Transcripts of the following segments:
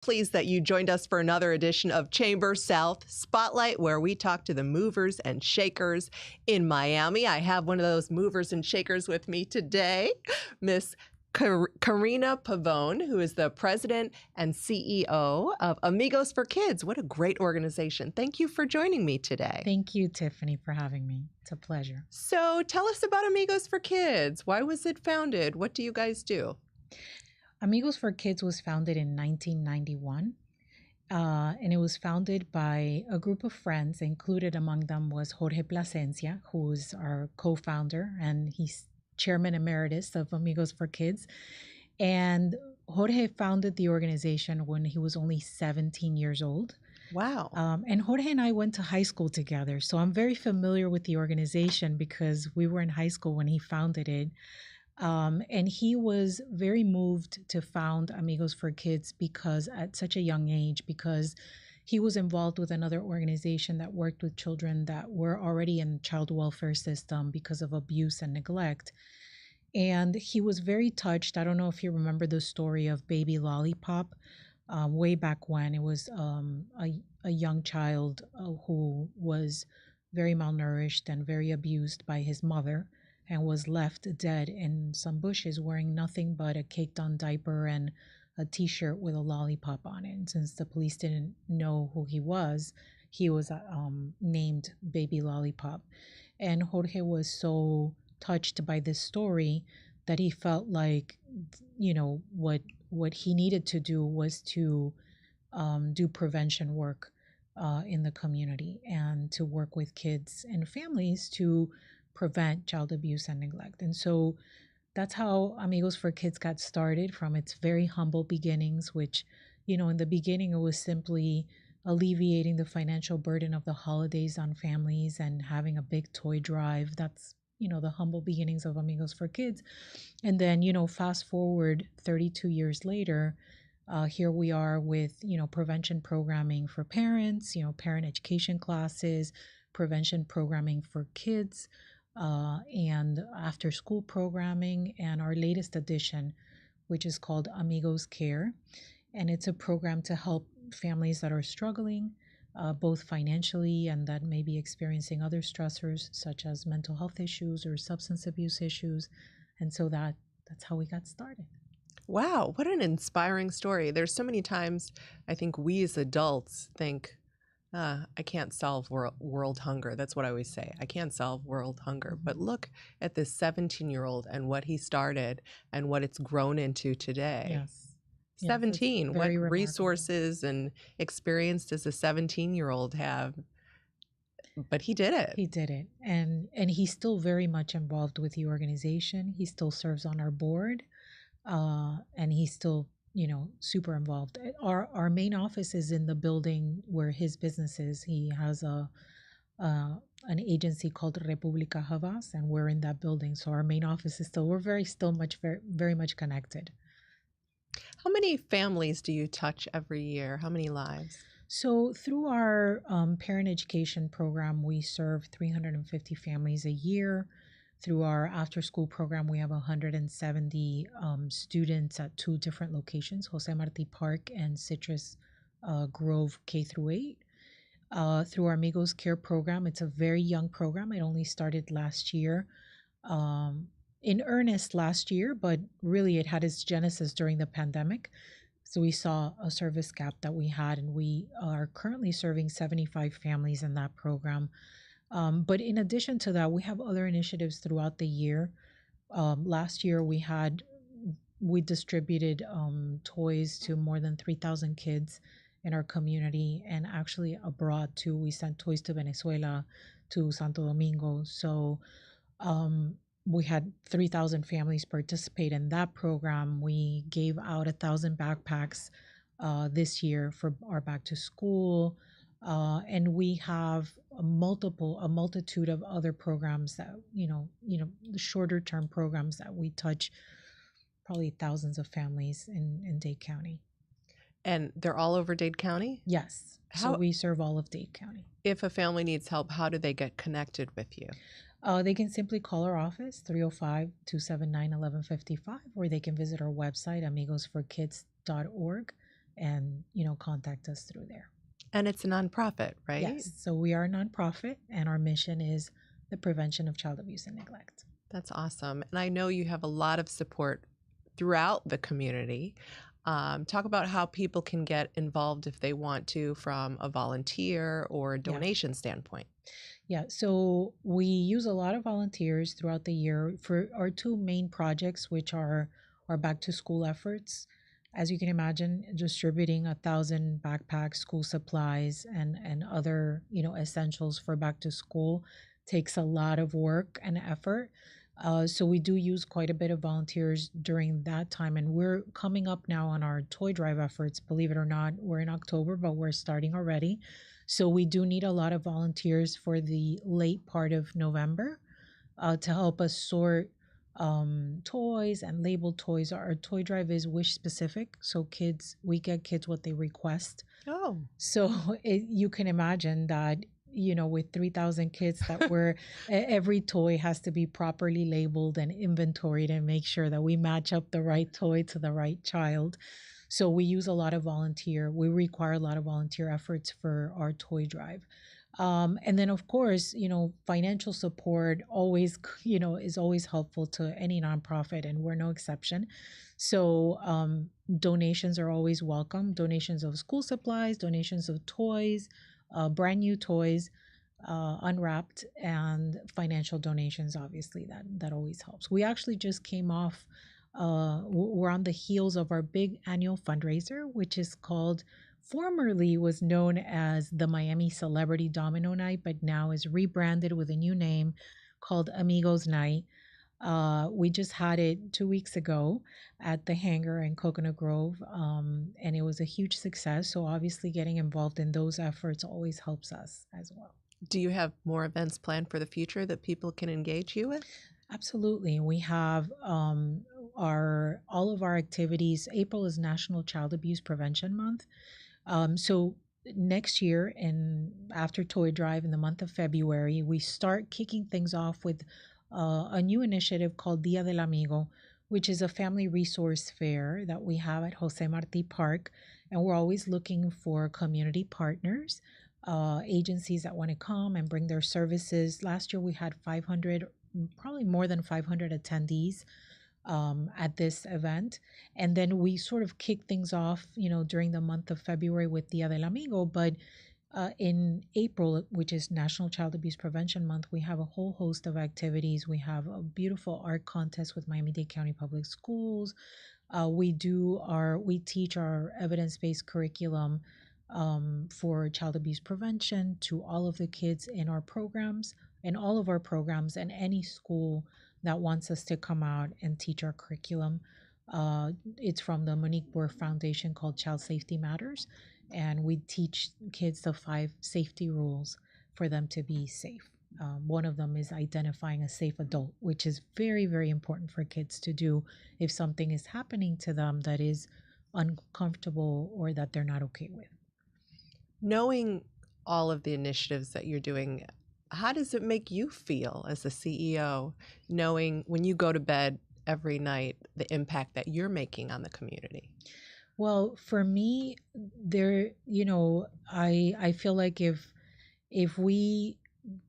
Pleased that you joined us for another edition of Chamber South Spotlight, where we talk to the movers and shakers in Miami. I have one of those movers and shakers with me today, Miss Karina Pavone, who is the president and CEO of Amigos for Kids. What a great organization. Thank you for joining me today. Thank you, Tiffany, for having me. It's a pleasure. So tell us about Amigos for Kids. Why was it founded? What do you guys do? Amigos for Kids was founded in 1991, and it was founded by a group of friends. Included among them was Jorge Plasencia, who's our co-founder, and he's chairman emeritus of Amigos for Kids. And Jorge founded the organization when he was only 17 years old. Wow. And Jorge and I went to high school together, so I'm very familiar with the organization because we were in high school when he founded it. And he was very moved to found Amigos for Kids because at such a young age, because he was involved with another organization that worked with children that were already in the child welfare system because of abuse and neglect. And he was very touched. I don't know if you remember the story of Baby Lollipop. Way back when, it was a young child who was very malnourished and very abused by his mother, and was left dead in some bushes wearing nothing but a caked-on diaper and a t-shirt with a lollipop on it. And since the police didn't know who he was named Baby Lollipop. And Jorge was so touched by this story that he felt like, you know, what he needed to do was to do prevention work in the community and to work with kids and families to prevent child abuse and neglect. And so that's how Amigos for Kids got started, from its very humble beginnings, which, you know, in the beginning it was simply alleviating the financial burden of the holidays on families and having a big toy drive. That's, you know, the humble beginnings of Amigos for Kids. And then, you know, fast forward 32 years later, here we are with, you know, prevention programming for parents, you know, parent education classes, prevention programming for kids, and after school programming, and our latest addition, which is called Amigos Care. And it's a program to help families that are struggling, both financially and that may be experiencing other stressors such as mental health issues or substance abuse issues. And so that's how we got started. Wow, what an inspiring story. There's so many times I think we as adults think, I can't solve world hunger. That's what I always say. I can't solve world hunger. But look at this 17-year-old and what he started and what it's grown into today. Yes. 17. Yes, what remarkable. Resources and experience does a 17-year-old have? But he did it. He did it. And he's still very much involved with the organization. He still serves on our board. And he's still, you know, super involved. Our main office is in the building where his business is. He has an agency called República Havas, and we're in that building. So our main office is still, we're very much connected. How many families do you touch every year? How many lives? So through our parent education program, we serve 350 families a year. Through our after-school program, we have 170 students at 2 different locations, Jose Marti Park and Citrus Grove K-8. Through our Amigos Care program, it's a very young program. It only started last year, in earnest last year, but really it had its genesis during the pandemic. So we saw a service gap that we had, and we are currently serving 75 families in that program. But in addition to that, we have other initiatives throughout the year. Last year, we distributed toys to more than 3,000 kids in our community, and actually abroad too. We sent toys to Venezuela, to Santo Domingo. So we had 3,000 families participate in that program. We gave out 1,000 backpacks this year for our back to school. And we have a multitude of other programs that, the shorter term programs that we touch probably thousands of families in Dade County. And they're all over Dade County? Yes. So we serve all of Dade County. If a family needs help, how do they get connected with you? They can simply call our office, 305-279-1155, or they can visit our website, amigosforkids.org, and contact us through there. And it's a nonprofit, right? Yes. So we are a nonprofit, and our mission is the prevention of child abuse and neglect. That's awesome. And I know you have a lot of support throughout the community. Talk about how people can get involved if they want to from a volunteer or a donation standpoint. Yeah, so we use a lot of volunteers throughout the year for our two main projects, which are our back to school efforts. As you can imagine, distributing 1,000 backpacks, school supplies, and other essentials for back to school takes a lot of work and effort. So we do use quite a bit of volunteers during that time, and we're coming up now on our toy drive efforts. Believe it or not, we're in October, but we're starting already. So we do need a lot of volunteers for the late part of November to help us sort toys and label toys. Our toy drive is wish specific, so we get kids what they request. Oh, so you can imagine that with 3,000 kids that every toy has to be properly labeled and inventoried and make sure that we match up the right toy to the right child. So we require a lot of volunteer efforts for our toy drive. And then of course, financial support always, is always helpful to any nonprofit, and we're no exception. So donations are always welcome. Donations of school supplies, donations of toys, brand new toys, unwrapped, and financial donations, obviously that always helps. We actually just came off we're on the heels of our big annual fundraiser, which is formerly was known as the Miami Celebrity Domino Night, but now is rebranded with a new name called Amigos Night. We just had it 2 weeks ago at the hangar in Coconut Grove, and it was a huge success. So obviously getting involved in those efforts always helps us as well. Do you have more events planned for the future that people can engage you with? Absolutely. We have all of our activities. April is National Child Abuse Prevention Month. So next year, after Toy Drive in the month of February, we start kicking things off with a new initiative called Dia del Amigo, which is a family resource fair that we have at Jose Marti Park. And we're always looking for community partners, agencies that want to come and bring their services. Last year we had 500, probably more than 500 attendees at this event. And then we sort of kick things off, during the month of February with Dia del Amigo. But in April, which is National Child Abuse Prevention Month, we have a whole host of activities. We have a beautiful art contest with Miami-Dade County Public Schools. We teach our evidence-based curriculum for child abuse prevention to all of the kids in our programs, and all of our programs, and any school that wants us to come out and teach our curriculum. It's from the Monique Boer Foundation called Child Safety Matters, and we teach kids the 5 safety rules for them to be safe. One of them is identifying a safe adult, which is very, very important for kids to do if something is happening to them that is uncomfortable or that they're not okay with. Knowing all of the initiatives that you're doing, how does it make you feel as a CEO, knowing when you go to bed every night the impact that you're making on the community? Well, for me, I feel like if we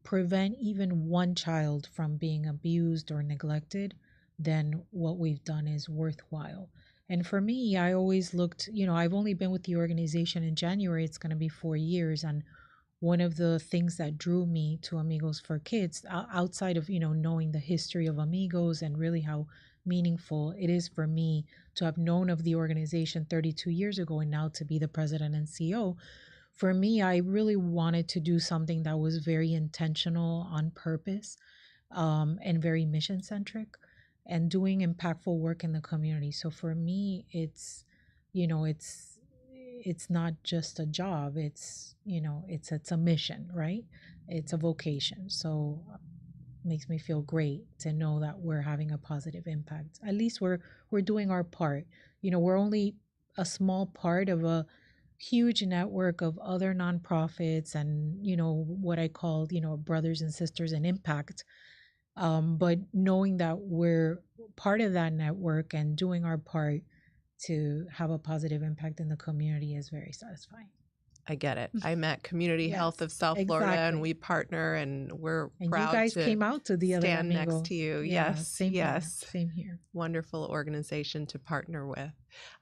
prevent even one child from being abused or neglected, then what we've done is worthwhile. And for me, I always looked, I've only been with the organization in January, it's going to be 4 years. And one of the things that drew me to Amigos for Kids, outside of, knowing the history of Amigos and really how meaningful it is for me to have known of the organization 32 years ago and now to be the president and CEO, for me, I really wanted to do something that was very intentional, on purpose, and very mission centric, and doing impactful work in the community. So for me, it's not just a job. It's a mission, right? It's a vocation. So makes me feel great to know that we're having a positive impact. At least we're doing our part. We're only a small part of a huge network of other nonprofits and what I call brothers and sisters in impact. But knowing that we're part of that network and doing our part to have a positive impact in the community is very satisfying. I get it. I'm at Community Yes, Health of South Florida, and exactly. we partner, and we're And you proud guys to came out to the other stand next Amigo. to you. Yeah, Yes, same here. yes. Same here. Wonderful organization to partner with.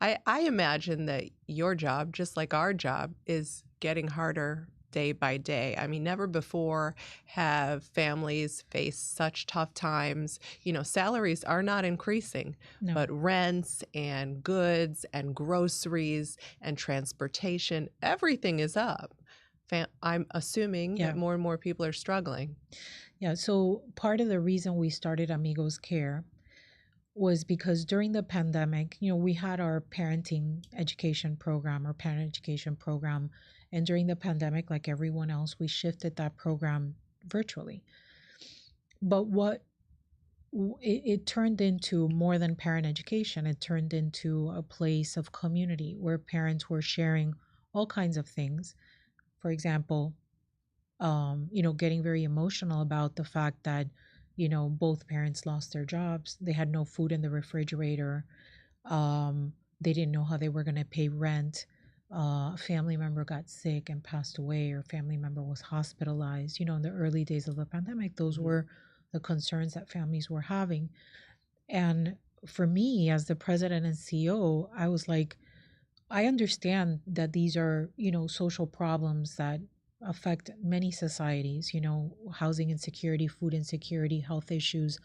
I imagine that your job, just like our job, is getting harder day by day. I mean, never before have families faced such tough times. You know, salaries are not increasing, No. but rents and goods and groceries and transportation, everything is up. I'm assuming Yeah. that more and more people are struggling. Yeah. So part of the reason we started Amigos Care was because during the pandemic, you know, we had our parenting education program or parent education program. And during the pandemic, like everyone else, we shifted that program virtually. But it turned into more than parent education. It turned into a place of community where parents were sharing all kinds of things. For example, you know, getting very emotional about the fact that, you know, both parents lost their jobs. They had no food in the refrigerator. They didn't know how they were going to pay rent. A family member got sick and passed away, or a family member was hospitalized. You know, in the early days of the pandemic, those were the concerns that families were having. And for me, as the president and CEO, I was like, I understand that these are, you know, social problems that affect many societies, you know, housing insecurity, food insecurity, health issues.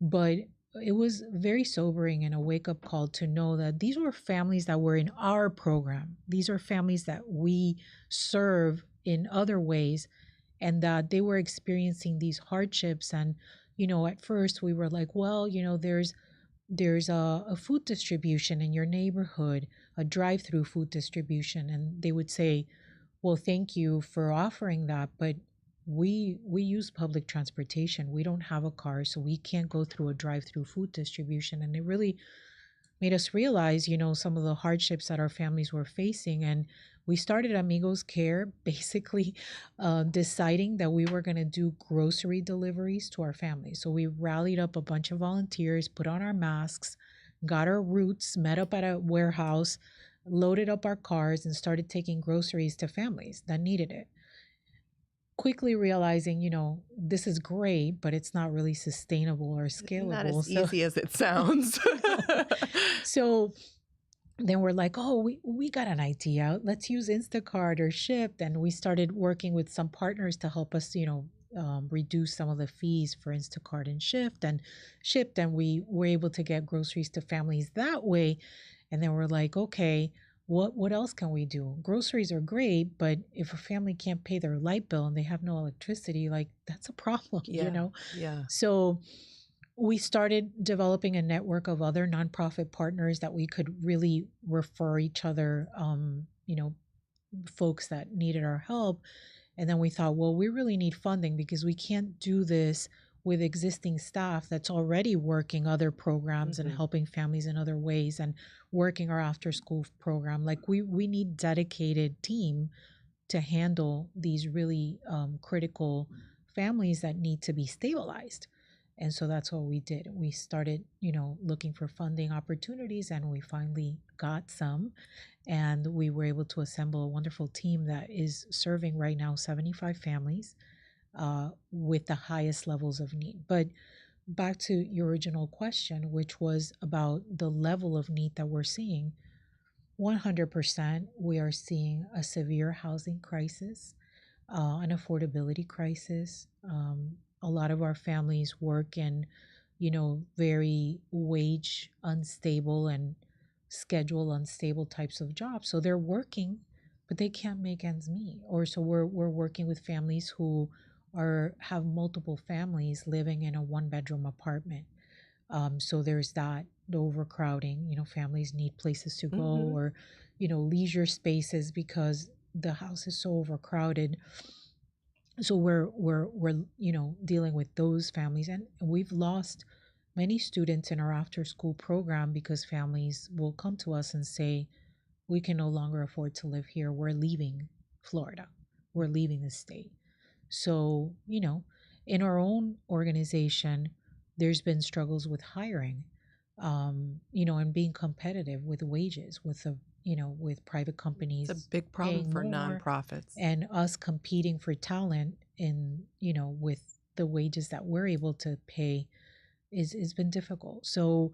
But it was very sobering and a wake up call to know that these were families that were in our program. These are families that we serve in other ways, and that they were experiencing these hardships. And, you know, at first we were like, well, you know, there's a food distribution in your neighborhood, a drive-through food distribution, and they would say, well, thank you for offering that, but we use public transportation. We don't have a car, so we can't go through a drive-through food distribution. And it really made us realize, you know, some of the hardships that our families were facing. And we started Amigos Care basically deciding that we were going to do grocery deliveries to our families. So we rallied up a bunch of volunteers, put on our masks, got our routes, met up at a warehouse, loaded up our cars, and started taking groceries to families that needed it. Quickly realizing, you know, this is great, but it's not really sustainable or scalable. Not as easy as it sounds. So then we're like, oh, we got an idea. Let's use Instacart or Shipt. And we started working with some partners to help us, you know, reduce some of the fees for Instacart and Shipt. And we were able to get groceries to families that way. And then we're like, okay, what else can we do? Groceries are great, but if a family can't pay their light bill and they have no electricity, like that's a problem, you know? Yeah. So we started developing a network of other nonprofit partners that we could really refer each other, you know, folks that needed our help. And then we thought, well, we really need funding because we can't do this with existing staff that's already working other programs and helping families in other ways and working our after school program. Like we need dedicated team to handle these really critical families that need to be stabilized. And so that's what we did. We started, you know, looking for funding opportunities, and we finally got some. And we were able to assemble a wonderful team that is serving right now 75 families with the highest levels of need. But back to your original question, which was about the level of need that we're seeing, 100% we are seeing a severe housing crisis, an affordability crisis. A lot of our families work in, you know, very wage unstable and schedule unstable types of jobs. So they're working, but they can't make ends meet. Or so we're working with families who have multiple families living in a one-bedroom apartment. So there's that, the overcrowding. You know, families need places to go, or, you know, leisure spaces because the house is so overcrowded. So we're you know, dealing with those families, and we've lost many students in our after school program because families will come to us and say, we can no longer afford to live here. We're leaving Florida. We're leaving the state. So, you know, in our own organization, there's been struggles with hiring. and being competitive with wages, with with private It's a companies big problem paying for more, nonprofits. and us competing for talent in with the wages that we're able to pay is been difficult. So,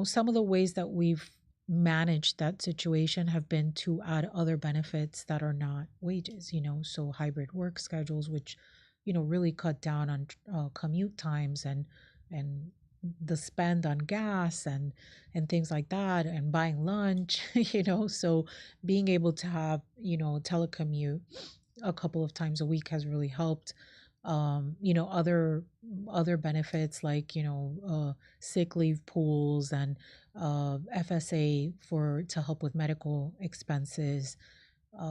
some of the ways that we've managed that situation have been to add other benefits that are not wages, so hybrid work schedules, which, really cut down on commute times and the spend on gas and things like that, and buying lunch, so being able to have, telecommute a couple of times a week has really helped. Other benefits like sick leave pools and FSA for to help with medical expenses.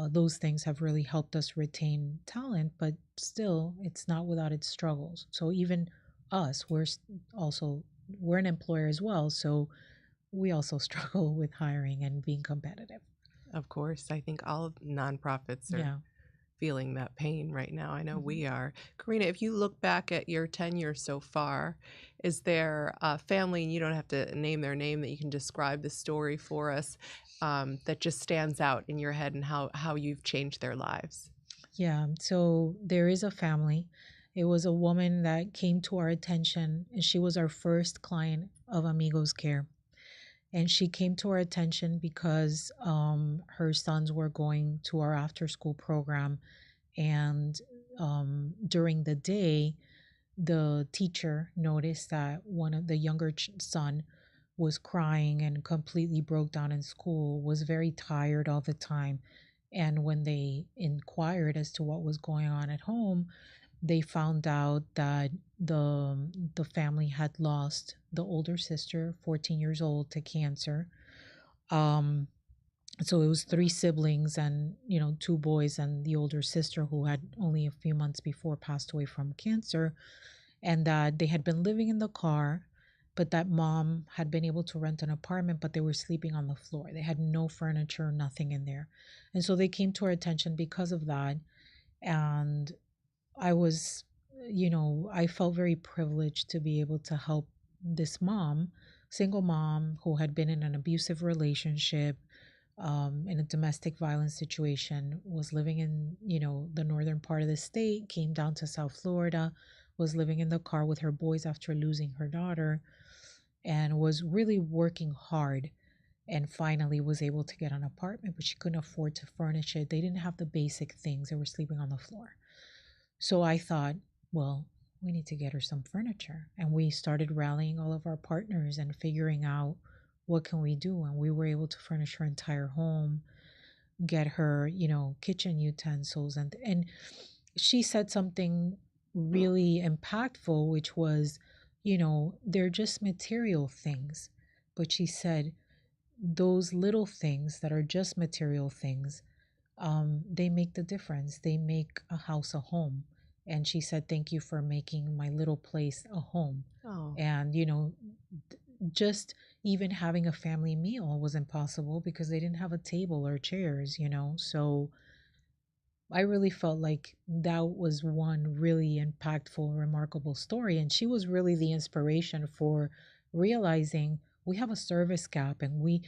Those things have really helped us retain talent, but still, it's not without its struggles. So even us, also we're an employer as well, so we also struggle with hiring and being competitive. Of course, I think all nonprofits are Yeah. feeling that pain right now. I know Mhm. we are. Karina, if you look back at your tenure so far, is there a family, and you don't have to name their name, that you can describe the story for us, that just stands out in your head and how you've changed their lives? Yeah, so there is a family. It was a woman that came to our attention, and she was our first client of Amigos Care. And she came to our attention because her sons were going to our after school program. And during the day, the teacher noticed that one of the younger son was crying and completely broke down in school, was very tired all the time. And when they inquired as to what was going on at home, they found out that the family had lost the older sister, 14 years old, to cancer. Um, so it was three siblings and two boys and the older sister who had only a few months before passed away from cancer, and that they had been living in the car, but that mom had been able to rent an apartment, but they were sleeping on the floor. They had no furniture, nothing in there. And so they came to our attention because of that. And I was, I felt very privileged to be able to help this mom, single mom who had been in an abusive relationship, in a domestic violence situation, was living in, the northern part of the state, came down to South Florida, was living in the car with her boys after losing her daughter, and was really working hard, and finally was able to get an apartment, but she couldn't afford to furnish it. They didn't have the basic things. They were sleeping on the floor. So I thought, well, we need to get her some furniture. And we started rallying all of our partners and figuring out what can we do. And we were able to furnish her entire home, get her, kitchen utensils. And she said something really impactful, which was, they're just material things. But she said, those little things that are just material things, they make the difference. They make a house a home. And she said, "Thank you for making my little place a home." Oh, And, just even having a family meal was impossible because they didn't have a table or chairs, So I really felt like that was one really impactful, remarkable story. And she was really the inspiration for realizing we have a service gap, and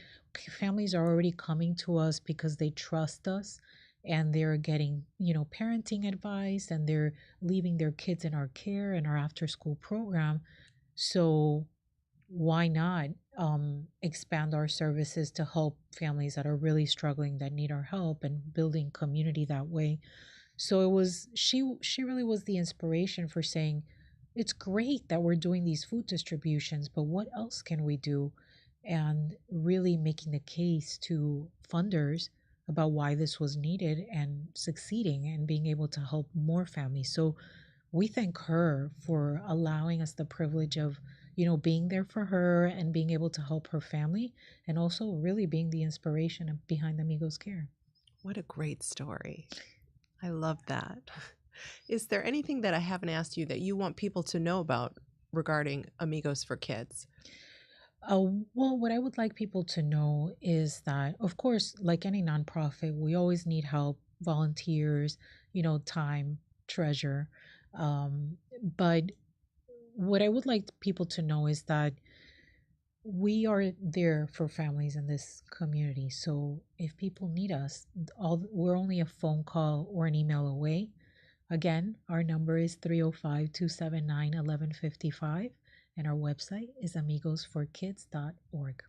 families are already coming to us because they trust us, and they're getting, parenting advice, and they're leaving their kids in our care and our after school program. So why not expand our services to help families that are really struggling, that need our help, and building community that way? So it was she really was the inspiration for saying, it's great that we're doing these food distributions, but what else can we do? And really making the case to funders about why this was needed, and succeeding and being able to help more families. So we thank her for allowing us the privilege of, being there for her and being able to help her family, and also really being the inspiration behind Amigos Care. what a great story. I love that. Is there anything that I haven't asked you that you want people to know about regarding Amigos for Kids? Well, what I would like people to know is that, of course, like any nonprofit, we always need help, volunteers, time, treasure. But what I would like people to know is that we are there for families in this community. So if people need us, we're only a phone call or an email away. Again, our number is 305-279-1155, and our website is amigosforkids.org.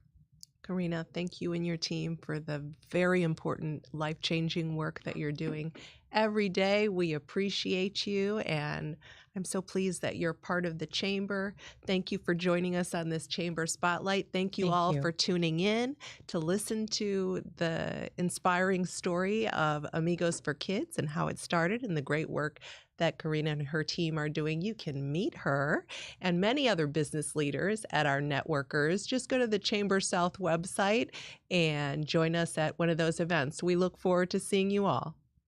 Karina, thank you and your team for the very important life-changing work that you're doing every day. We appreciate you, and I'm so pleased that you're part of the Chamber. Thank you for joining us on this Chamber Spotlight. Thank you all for tuning in to listen to the inspiring story of Amigos for Kids and how it started and the great work that Karina and her team are doing. You can meet her and many other business leaders at our networkers. Just go to the ChamberSOUTH website and join us at one of those events. We look forward to seeing you all.